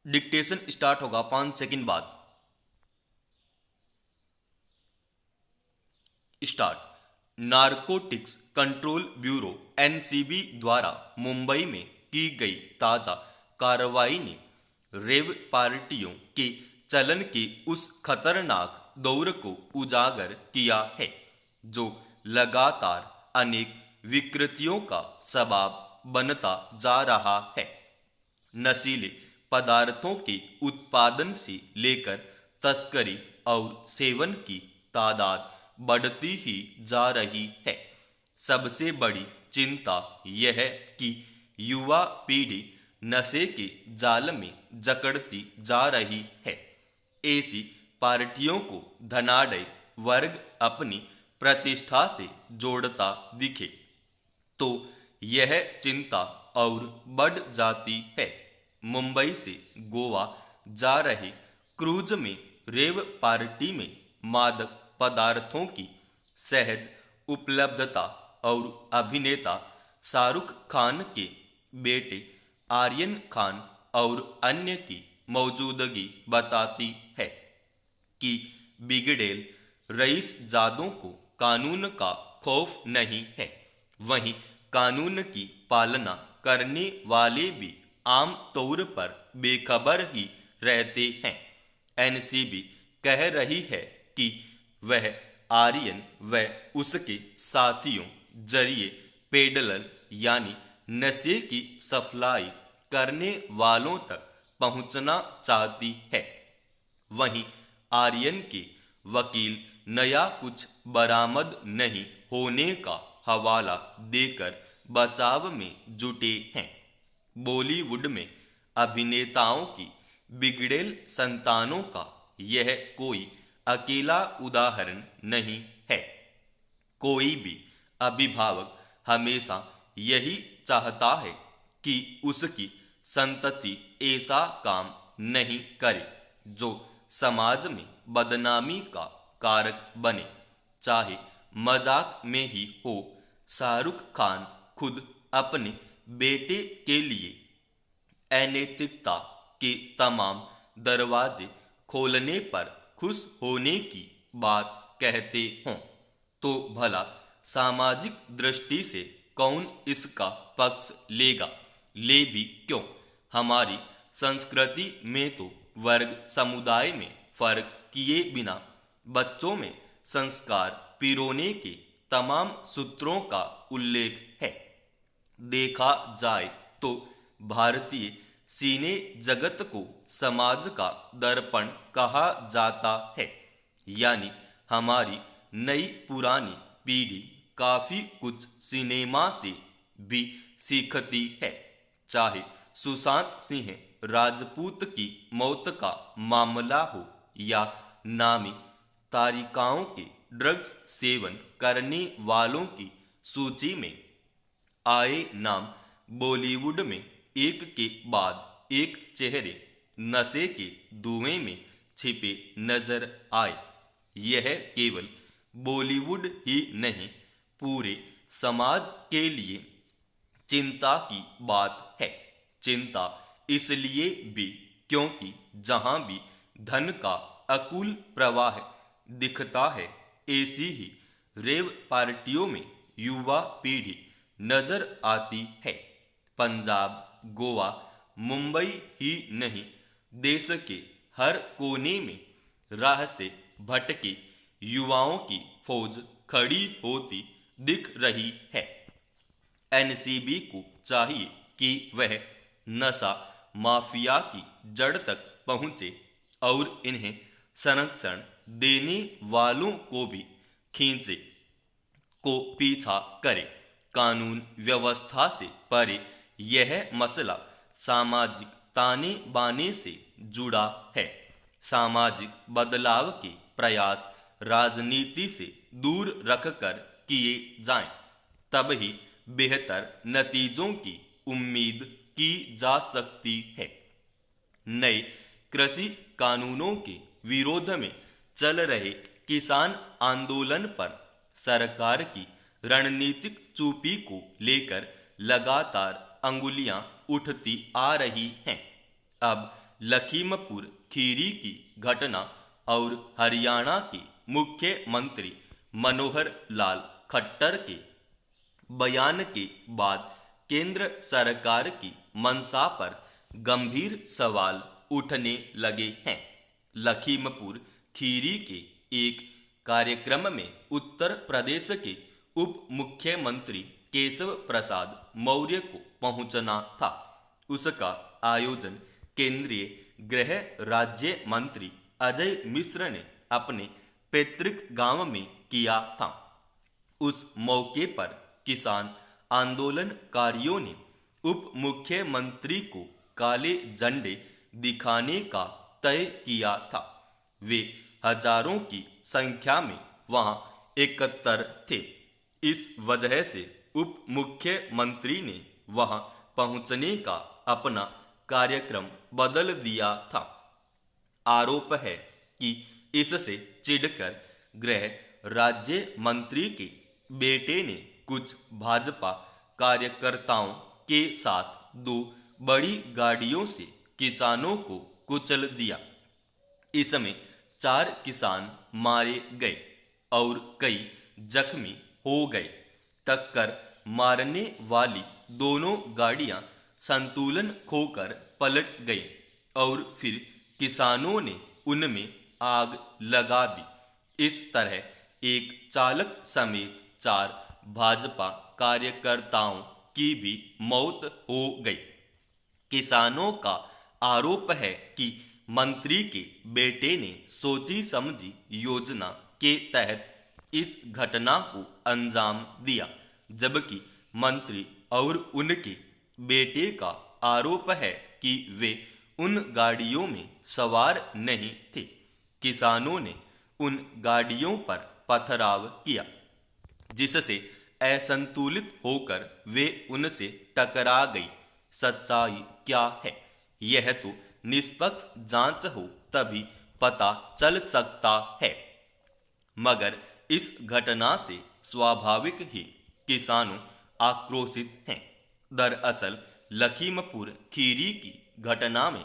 Dictation start होगा 5 second बाद। Start. Narcotics control bureau NCB द्वारा मुंबई में की गई ताजा कार्रवाई ने रेव पार्टियों के चलन के उस खतरनाक दौर को उजागर किया है जो लगातार अनेक विकृतियों का सबब बनता जा रहा है। नशीले पदार्थों के उत्पादन से लेकर तस्करी और सेवन की तादाद बढ़ती ही जा रही है। सबसे बड़ी चिंता यह है कि युवा पीढ़ी नशे के जाल में जकड़ती जा रही है। ऐसी पार्टियों को धनाढ़ वर्ग अपनी प्रतिष्ठा से जोड़ता दिखे तो यह चिंता और बढ़ जाती है। मुंबई से गोवा जा रहे क्रूज में रेव पार्टी में मादक पदार्थों की सहज उपलब्धता और अभिनेता शाहरुख खान के बेटे आर्यन खान और अन्य की मौजूदगी बताती है कि बिगड़ेल रईसजादों को कानून का खौफ नहीं है। वहीं कानून की पालना करने वाले भी आम तौर पर बेखबर ही रहते हैं। एनसीबी कह रही है कि वह आर्यन व उसके साथियों जरिए पेडलर यानी नशे की सप्लाई करने वालों तक पहुंचना चाहती है। वहीं आर्यन के वकील नया कुछ बरामद नहीं होने का हवाला देकर बचाव में जुटे हैं। बॉलीवुड में अभिनेताओं की बिगड़ेल संतानों का यह कोई अकेला उदाहरण नहीं है। कोई भी अभिभावक हमेशा यही चाहता है कि उसकी संतति ऐसा काम नहीं करे जो समाज में बदनामी का कारक बने, चाहे मजाक में ही हो। शाहरुख खान खुद अपने बेटे के लिए अनैतिकता के तमाम दरवाजे खोलने पर खुश होने की बात कहते हों तो भला सामाजिक दृष्टि से कौन इसका पक्ष लेगा। ले भी क्यों, हमारी संस्कृति में तो वर्ग समुदाय में फर्क किए बिना बच्चों में संस्कार पिरोने के तमाम सूत्रों का उल्लेख है। देखा जाए तो भारतीय सिने जगत को समाज का दर्पण कहा जाता है, यानी हमारी नई पुरानी पीढ़ी काफी कुछ सिनेमा से भी सीखती है। चाहे सुशांत सिंह राजपूत की मौत का मामला हो या नामी तारिकाओं के ड्रग्स सेवन करने वालों की सूची में आए नाम, बॉलीवुड में एक के बाद एक चेहरे नशे के धुएं में छिपे नजर आए। यह केवल बॉलीवुड ही नहीं, पूरे समाज के लिए चिंता की बात है। चिंता इसलिए भी क्योंकि जहां भी धन का अकूल प्रवाह दिखता है, ऐसी ही रेव पार्टियों में युवा पीढ़ी नजर आती है। पंजाब, गोवा, मुंबई ही नहीं, देश के हर कोने में राह से भटके युवाओं की फौज खड़ी होती दिख रही है। एनसीबी को चाहिए कि वह नशा माफिया की जड़ तक पहुंचे और इन्हें संरक्षण देने वालों को भी खींचे को पीछा करे। कानून व्यवस्था से परे यह मसला सामाजिक ताने बाने से जुड़ा है। सामाजिक बदलाव के प्रयास राजनीति से दूर रखकर किए जाएं, तब ही बेहतर नतीजों की उम्मीद की जा सकती है। नए कृषि कानूनों के विरोध में चल रहे किसान आंदोलन पर सरकार की रणनीतिक चुप्पी को लेकर लगातार अंगुलियां उठती आ रही हैं। अब लखीमपुर खीरी की घटना और हरियाणा के मुख्यमंत्री मनोहर लाल खट्टर के बयान के बाद केंद्र सरकार की मंशा पर गंभीर सवाल उठने लगे हैं। लखीमपुर खीरी के एक कार्यक्रम में उत्तर प्रदेश के उप मुख्यमंत्री केशव प्रसाद मौर्य को पहुंचना था। उसका आयोजन केंद्रीय गृह राज्य मंत्री अजय मिश्र ने अपने पैतृक गांव में किया था। उस मौके पर किसान आंदोलनकारियों ने उप मुख्यमंत्री को काले झंडे दिखाने का तय किया था। वे हजारों की संख्या में वहां एकत्र थे। इस वजह से उप मुख्यमंत्री ने वहां पहुंचने का अपना कार्यक्रम बदल दिया था। आरोप है कि इससे चिढ़कर गृह राज्य मंत्री के बेटे ने कुछ भाजपा कार्यकर्ताओं के साथ दो बड़ी गाड़ियों से किसानों को कुचल दिया। इसमें 4 किसान मारे गए और कई जख्मी हो गए। टक्कर मारने वाली दोनों गाड़ियां संतुलन खोकर पलट गई और फिर किसानों ने उनमें आग लगा दी। इस तरह एक चालक समेत 4 भाजपा कार्यकर्ताओं की भी मौत हो गई। किसानों का आरोप है कि मंत्री के बेटे ने सोची समझी योजना के तहत इस घटना को अंजाम दिया, जबकि मंत्री और उनके बेटे का आरोप है कि वे उन गाड़ियों में सवार नहीं थे। किसानों ने उन गाड़ियों पर पथराव किया, जिससे असंतुलित होकर वे उनसे टकरा गई। सच्चाई क्या है, यह तो निष्पक्ष जांच हो तभी पता चल सकता है। मगर इस घटना से स्वाभाविक ही किसानों आक्रोशित हैं। दरअसल लखीमपुर खीरी की घटना में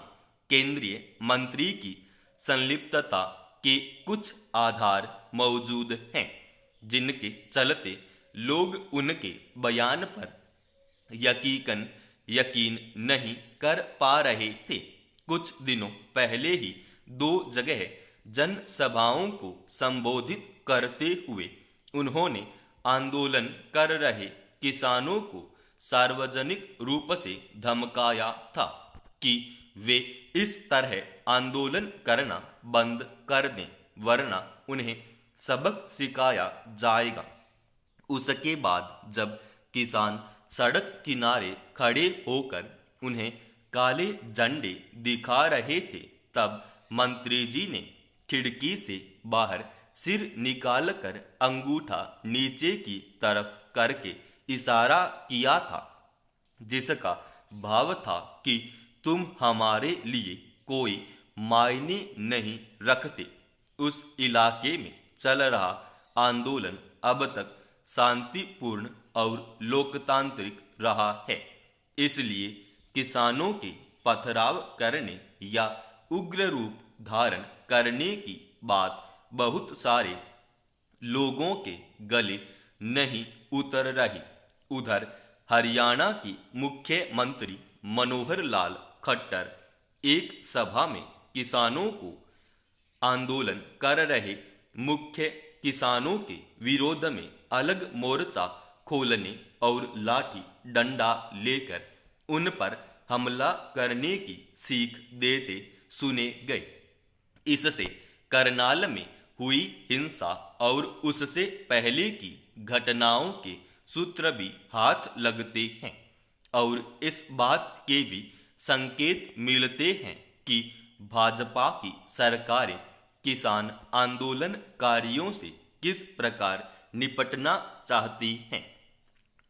केंद्रीय मंत्री की संलिप्तता के कुछ आधार मौजूद हैं, जिनके चलते लोग उनके बयान पर यकीन नहीं कर पा रहे थे। कुछ दिनों पहले ही 2 जगह जनसभाओं को संबोधित करते हुए उन्होंने आंदोलन कर रहे किसानों को सार्वजनिक रूप से धमकाया था कि वे इस तरह आंदोलन करना बंद कर दें, वरना उन्हें सबक सिखाया जाएगा। उसके बाद जब किसान सड़क किनारे खड़े होकर उन्हें काले झंडे दिखा रहे थे, तब मंत्री जी ने खिड़की से बाहर सिर निकालकर अंगूठा नीचे की तरफ करके इशारा किया था, जिसका भाव था कि तुम हमारे लिए कोई मायने नहीं रखते। उस इलाके में चल रहा आंदोलन अब तक शांतिपूर्ण और लोकतांत्रिक रहा है, इसलिए किसानों के पथराव करने या उग्र रूप धारण करने की बात बहुत सारे लोगों के गले नहीं उतर रही। उधर हरियाणा की मुख्यमंत्री मनोहर लाल खट्टर एक सभा में किसानों को आंदोलन कर रहे मुख्य किसानों के विरोध में अलग मोर्चा खोलने और लाठी डंडा लेकर उन पर हमला करने की सीख देते सुने गए। इससे करनाल में हुई हिंसा और उससे पहले की घटनाओं के सूत्र भी हाथ लगते हैं और इस बात के भी संकेत मिलते हैं कि भाजपा की सरकारें किसान आंदोलनकारियों से किस प्रकार निपटना चाहती हैं।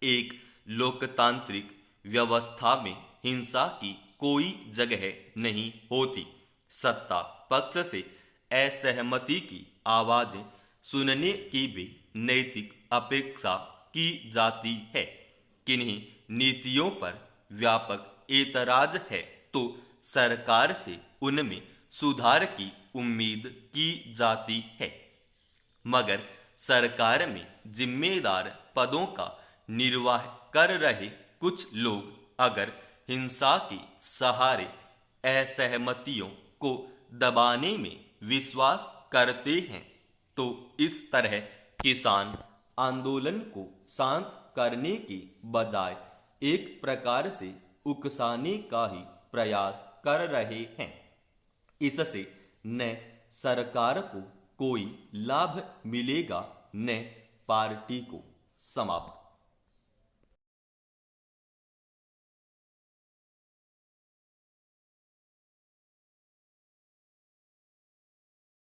एक लोकतांत्रिक व्यवस्था में हिंसा की कोई जगह नहीं होती। सत्ता पक्ष से असहमति की आवाजें सुनने की भी नैतिक अपेक्षा की जाती है। किन्हीं नीतियों पर व्यापक एतराज है तो सरकार से उनमें सुधार की उम्मीद की जाती है। मगर सरकार में जिम्मेदार पदों का निर्वाह कर रहे कुछ लोग अगर हिंसा के सहारे असहमतियों को दबाने में विश्वास करते हैं तो इस तरह किसान आंदोलन को शांत करने के बजाय एक प्रकार से उकसाने का ही प्रयास कर रहे हैं। इससे न सरकार को कोई लाभ मिलेगा न पार्टी को। समाप्त।